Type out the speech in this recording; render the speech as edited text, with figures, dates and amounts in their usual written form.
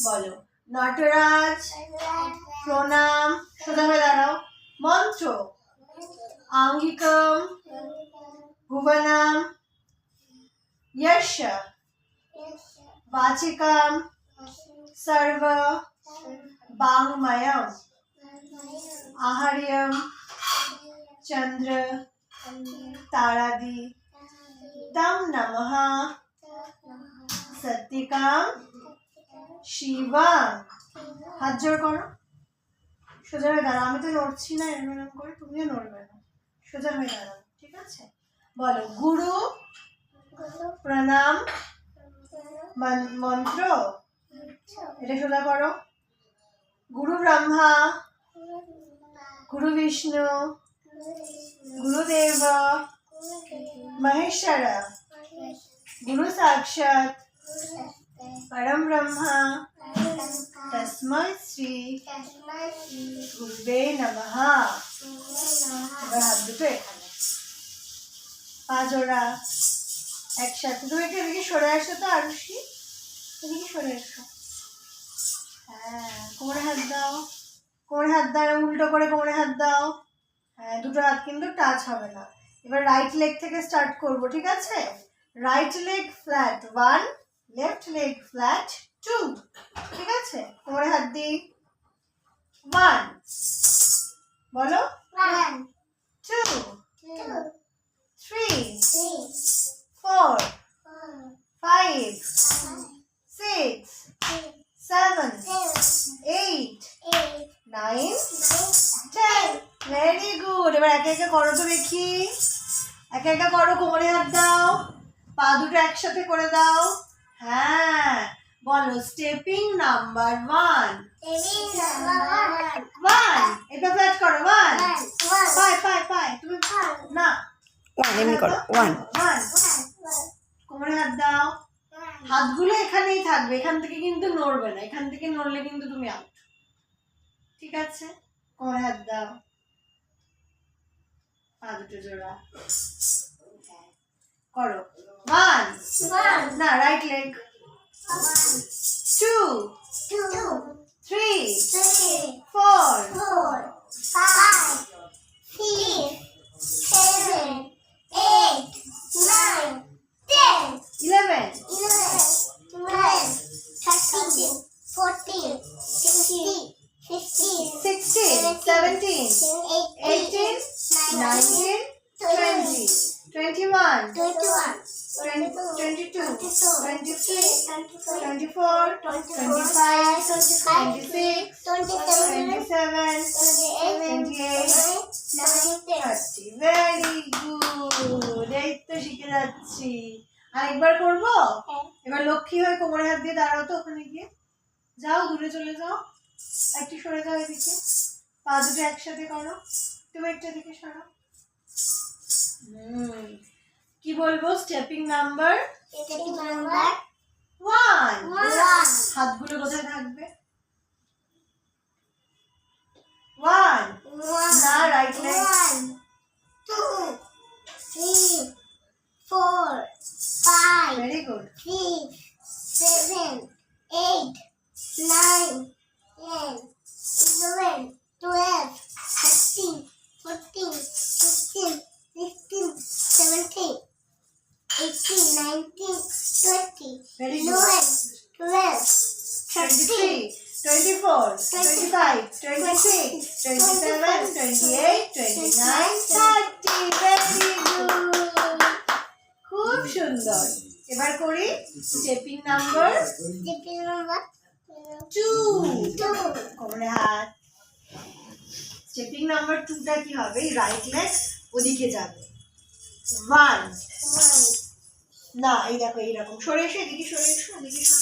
বলো নটরাজ প্রণাম সোজা হয়ে দাঁড়াও মন্ত্র আঙ্গিকম ভুবনম यश वाचिकम सर्व वाङ्मयम आहार्यम चंद्र तारादि तम नमः सत्यकाम शिवम हाथ जोड़ करो সোজা হয়ে দাঁড়াও আমি তো নড়ছি না এরকম করে তুমিও নড়বে না সোজা হয়ে দাঁড়াও ঠিক আছে বলো গুরু प्रणाम मंत्र এটা সোজা করো गुरु ब्रह्मा गुरु विष्णु गुरुदेव महेश्वर गुरु साक्षात परम ब्रह्मा तस्मै श्री गुरुवे नमः এবার হাত দুটো এখানে পা জোড়া একসাথে তুমি একটু এদিকে সরে আসো তো আরুষি এদিকে সরে আসো হ্যাঁ কোমরে হাত দাও উল্টো করে কোমরে হাত দাও হ্যাঁ দুটো হাত কিন্তু টাচ হবে না এবার রাইট লেগ থেকে স্টার্ট করব ঠিক আছে right leg flat 1 left leg flat 2 ঠিক আছে কোমরে হাত দি 1 বলো 1 2 3 4 5 6 7 8 9 10 ভেরি গুড এবার একে একে করো তো দেখি একে একে করো কোমরে হাত দাও পা দুটো একসাথে করে দাও হ্যাঁ বলো স্টেপিং নাম্বার 1 এটা ফ্ল্যাট করো 1 5 তুমি না 1 এমনি করো 1 কোমরে হাত দাও হাতগুলো এখানেই থাকবে এখান থেকে কিন্তু নড়বে না এখান থেকে নড়লে কিন্তু তুমি আউট ঠিক আছে কোমরে হাত দাও পা দুটো জোড়া করো 1 না রাইট লেগ 2 3 4 5 6 7 8 9 10 11 12 13 14 15 16 17 18 19 20 21 22 23 24 25 26 27 28 30 ভেরি গুড এই তো শিখে যাচ্ছি আরেকবার করবো এবার লক্ষ্মী হয়ে কোমরে হাত দিয়ে দাঁড়াও তো ওখানে গিয়ে যাও দূরে চলে যাও একটু সরে যাও এদিকে পা দুটো একসাথে করো তুমি একটা দিকে সরো কি বলবো স্টেপিং নাম্বার 1 হাতগুলো কোথায় থাকবে 1 না right leg 2 3 4 5 very good 6 7 8 9 10 11 12 13 14 15 16 17 18 19 20 Very good. 11 12 23 13 24 25 26 27 28 29 30 very good খুব সুন্দর এবার করি স্টেপিং নাম্বার 2 কোমরে হাত স্টেপিং নাম্বার 2টা কি হবে রাইট লেগ ওদিকে যাবে 1 না এই দেখো এইরকম সরে এসো এদিকে সরে এসো